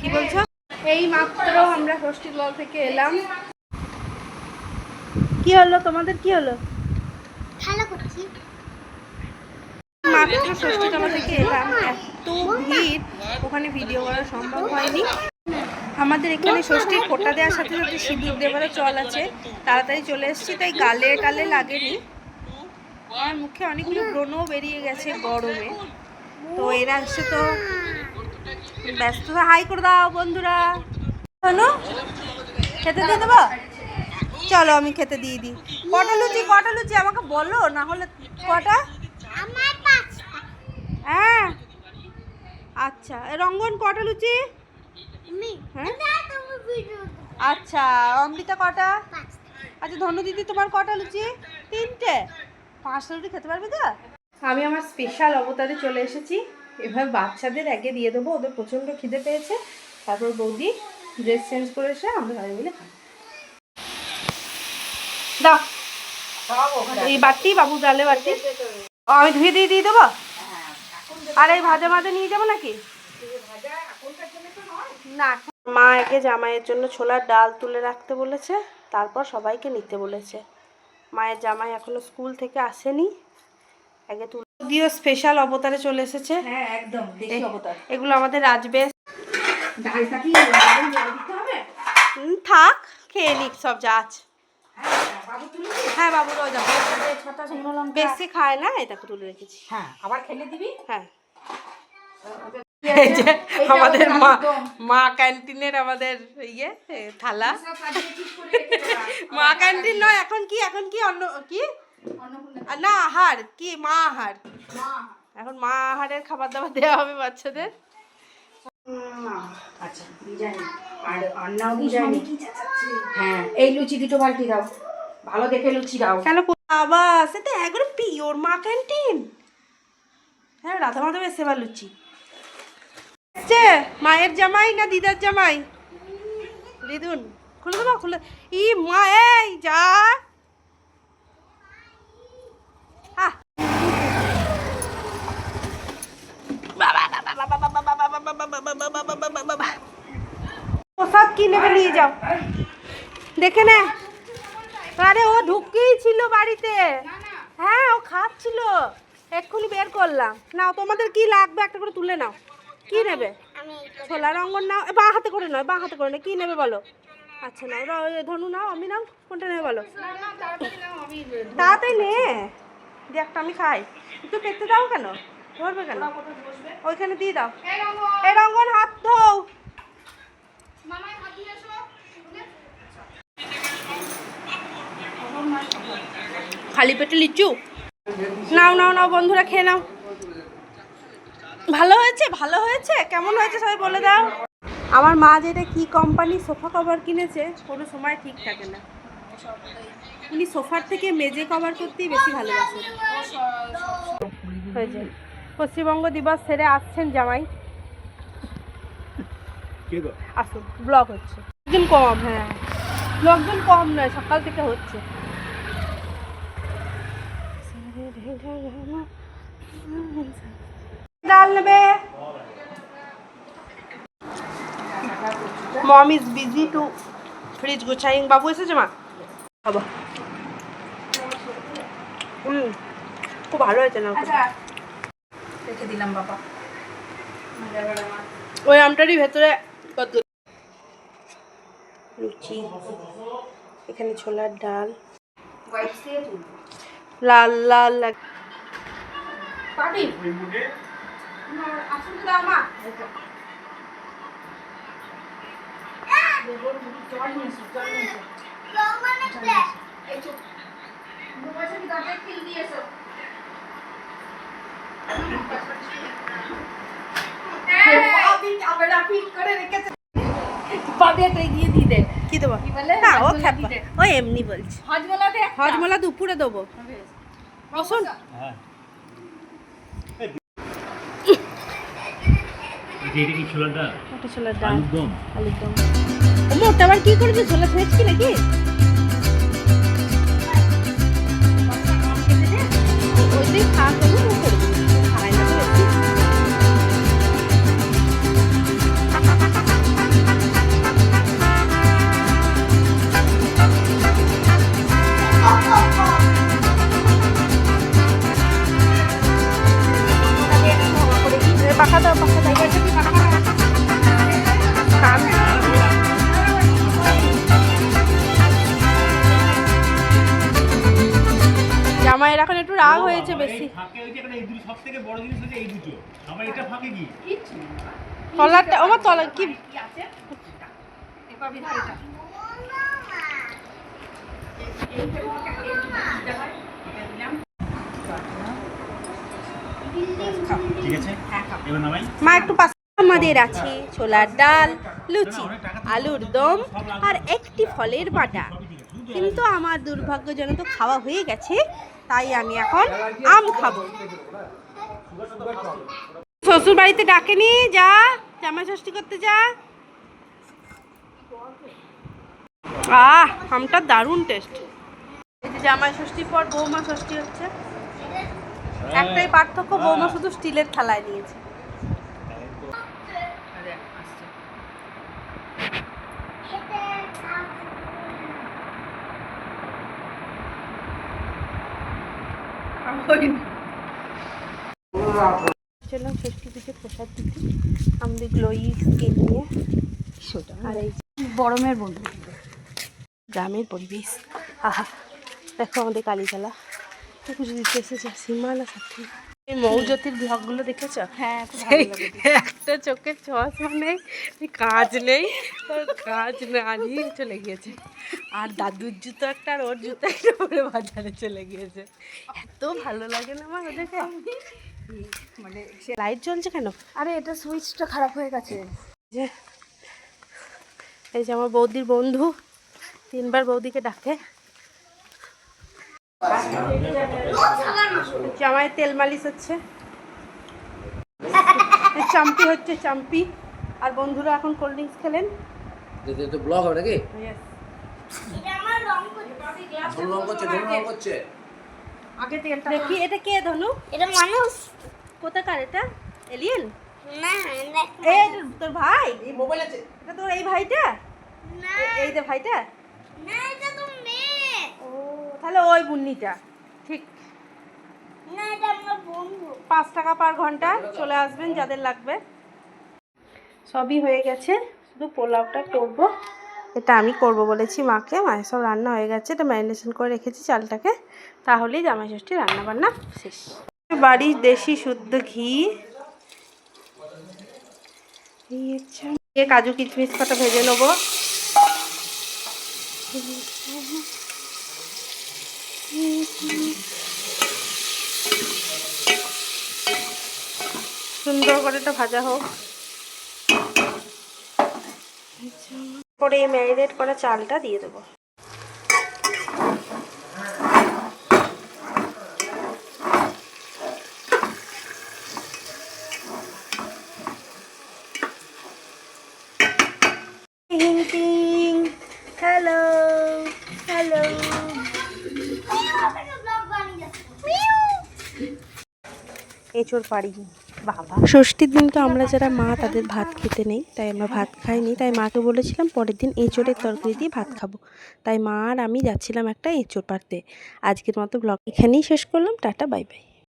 কি বলছো? এই মাত্র আমরা ষষ্ঠী তলা থেকে এলাম। কি হলো তোমাদের, কি হলো? খেলা করছি। মাত্র ষষ্ঠী তলা থেকে এলাম, এত ভিড় ওখানে ভিডিও করা সম্ভব হয়নি। আমাদের এখানে ষষ্ঠীর ফোঁটা দেওয়ার সাথে সাথে সিঁদুর দেওয়ারও চল আছে, তাড়াতাড়ি চলে এসেছি, তাই গালে লাগেনি। আমার মুখে অনেকগুলো ব্রণও বেরিয়ে গেছে গরমে। তো এরা এসে তো ব্যস্ত। হাই করে দাও বন্ধুরা। শোনো, খেতে দিয়ে দেবো? চলো আমি খেতে দিয়ে দিই। কটা লুচি আমাকে বলো, না হলে কটা? হ্যাঁ আচ্ছা। রঙ্গন কটা লুচি? হ্যাঁ আচ্ছা। অমৃতা কটা? আচ্ছা ধনু দিদি তোমার কটা লুচি? 3টে। 5টা লুচি খেতে পারবে তো? আমি আমার স্পেশাল অবতারে চলে এসেছি। এভাবে বাচ্চাদের আগে দিয়ে দেবো, ওদের প্রচণ্ড খিদে পেয়েছে। তারপর বৌদি ড্রেস চেঞ্জ করে এসে আমরা সবাই মিলে খাবো। দাও এই বাটি, বাবু ডালে বাটি আমি ধুয়ে দিয়ে দেবো। আর এই ভাজা মাঝে নিয়ে যাবো নাকি? না, মা আগে জামাইয়ের জন্য ছোলার ডাল তুলে রাখতে বলেছে, তারপর সবাইকে নিতে বলেছে। মায়ের জামাই এখনো স্কুল থেকে আসেনি, আগে তুলে দিও। স্পেশাল অবতারে চলে এসেছে। হ্যাঁ একদম দেশি অবতার। এগুলো আমাদের রাজবেশ। ডালটা কি দিতে হবে? থাক, খেয়ে নিক সব যা আছে। হ্যাঁ বাবুরাও যাবে, বেশি খায় না, এটাকে তুলে রেখেছি। হ্যাঁ আবার খেলে দিবি। হ্যাঁ আমাদের মা ক্যান্টিনের আমাদের ইয়ে থালা। মা ক্যান্টিন নয়, এখন কি অন্য কি না আহার, কি মা আহার। এখন মা আহারের খাবার দাবার দেওয়া হবে বাচ্চাদের। আচ্ছা জানি। আর অন্যাও জানি। হ্যাঁ এই লুচি দুটো বালতি দাও, ভালো দেখে লুচি দাও। কেন বাবা, সেটা একবারে পিওর মা ক্যান্টিন। হ্যাঁ রাধা মাধবের সেবা লুচি। মায়ের জামাই না দিদার জামাই? দিদুন খুলে দেবো, খুলে। ই মা, এই যা। প্রসাদ কি নেবে নিয়ে যাও, দেখে নে। আরে ও ঢুকেই ছিল বাড়িতে। হ্যাঁ ও খাচ্ছিল, এক্ষুনি বের করলাম। নাও তোমাদের কি লাগবে একটা করে তুলে নাও। কি নেবে? ছোলা রঙ্গন নাও। বাঁ হাতে করে নয়, বাঁ হাতে করে নয়। কি নেবে বলো? আচ্ছা নাও, ধনু নাও, আমি নাও, কোনটা নেবে বলো? তাড়াতাড়ি নে, দিয়ে একটা আমি খাই। একটু পেতে দাও। কেন ধরবে কেন? ওইখানে দিয়ে দাও। এই রঙ্গন হাত ধোও। খালি পেটে লিচু নাও নাও নাও বন্ধুরা, খেয়ে নাও। ভালো হয়েছে, ভালো হয়েছে। কেমন হয়েছে সবাই বলে দাও। আমার মা যেটা কি কোম্পানি সোফা কভার কিনেছে, কোনো সময় ঠিক থাকে না। উনি সোফার থেকে মেজে কভার করতেই বেশি ভালোবাসেন। হয়েছে। পশ্চিমবঙ্গ দিবস সেরে আসছেন জামাই। আসুন, ব্লগ হচ্ছে। লোকজন কম, হ্যাঁ লোকজন কম নয়, সকাল থেকে হচ্ছে। ডাল নেবে? Mom is busy to fridge গুছাইং। বাবু এসেছে মা? বাবা খুব ভালো হয়েছে না? রেখে দিলাম বাবা। ওই আমটারই ভেতরে কত লুচি, এখানে ছোলার ডাল, লাল লাল কি দেবো? না ও খাবে, ও এমনি বলছে। হজমোলা দুপুরে দেবো। রসুন ছোলার ডাল, আলুর দম। ওটা আবার কি করেছে? ছোলা ছেঁচকি নাকি? ওইটাই খা করবো, খায় না তো বেশি। তলাটা আমার তলা কি মা একটু আমাদের আছে ছোলার ডাল, লুচি, আলুর দম আর একটি ফলের বাটা। কিন্তু আমার দুর্ভাগ্যজনক খাওয়া হয়ে গেছে, তাই আমি এখন আম খাবো। শ্বশুর বাড়িতে ডাকেনি, যা জামাই ষষ্ঠী করতে যা। আমটা দারুণ টেস্ট। এই যে জামাই ষষ্ঠীর পর বৌমা ষষ্ঠী হচ্ছে, একটাই পার্থক্য, বৌমা শুধু স্টিলের থালায় নিয়েছে। চললাম ষষ্ঠী পুজো প্রসাদ দিতে আমাদের গ্লোয়ি স্কিন নিয়ে। আর এই গরমের বন্ধু গ্রামের পরিবেশ, আহা দেখো আমাদের কালীতলা পুজো দিতে এসেছে সিমালা সাথে। এই মৌজ্যোতির ব্লগগুলো দেখেছ? হ্যাঁ, একটা চোখের চশমা নেই, কাজ নেই, কাজ না নিয়ে চলে গিয়েছে। আর দাদুর জুতো একটা আর ওর জুতো একটা পরে বাজারে চলে গিয়েছে। এত ভালো লাগে না আমার ওদেরকে। মানে লাইট জ্বলছে কেন? আরে এটা সুইচটা খারাপ হয়ে গেছে। যে এই যে আমার বৌদির বন্ধু 3 বার বৌদিকে ডাকে। জামাই তেল মালিশ হচ্ছে, চাম্পি হচ্ছে চাম্পি। আর বন্ধুরা এখন কোল্ড ড্রিঙ্কস খেলেন। ব্লগ হবে নাকি? Yes. আগে তেলটা দেখি এটা কে ধনু? এটা মানুষ কোথাকার এটা? এলিয়েন? না এই তোর ভাই? এই মোবাইল আছে। এটা তোর এই ভাইটা? না এই যে ভাইটা? না এটা তো মেয়ে ও তাহলে ওই বুন্নিটা ঠিক। না এটা আমার বন্ধু 5 টাকা পার ঘন্টা, চলে আসবেন যাদের লাগবে। সবই হয়ে গেছে, শুধু পোলাওটা করব। এটা আমি করব বলেছি মাকে, মায়ের সব রান্না হয়ে গেছে। এটা ম্যারিনেশন করে রেখেছি চালটাকে, তাহলেই জামাই ষষ্ঠী রান্না বান্না শেষ। বাড়ির দেশি শুদ্ধ ঘি, কাজু কিশমিশ কটা ভেজে নেবো। সুন্দর করে এটা ভাজা হোক। পরে এই ম্যারিনেট করা চালটা দিয়ে দেবো। হ্যালো হ্যালো, এঁচোড় পাড়ি বাবা। ষষ্ঠীর দিন তো আমরা যারা মা তাদের ভাত খেতে নেই, তাই আমরা ভাত খাইনি। তাই মাকে বলেছিলাম পরের দিন এঁচোড়ের তরকারি দিয়ে ভাত খাবো। তাই মা আর আমি যাচ্ছিলাম একটা এঁচোড় পাড়তে। আজকের মতো ব্লগ এখানেই শেষ করলাম। Tata, bye bye.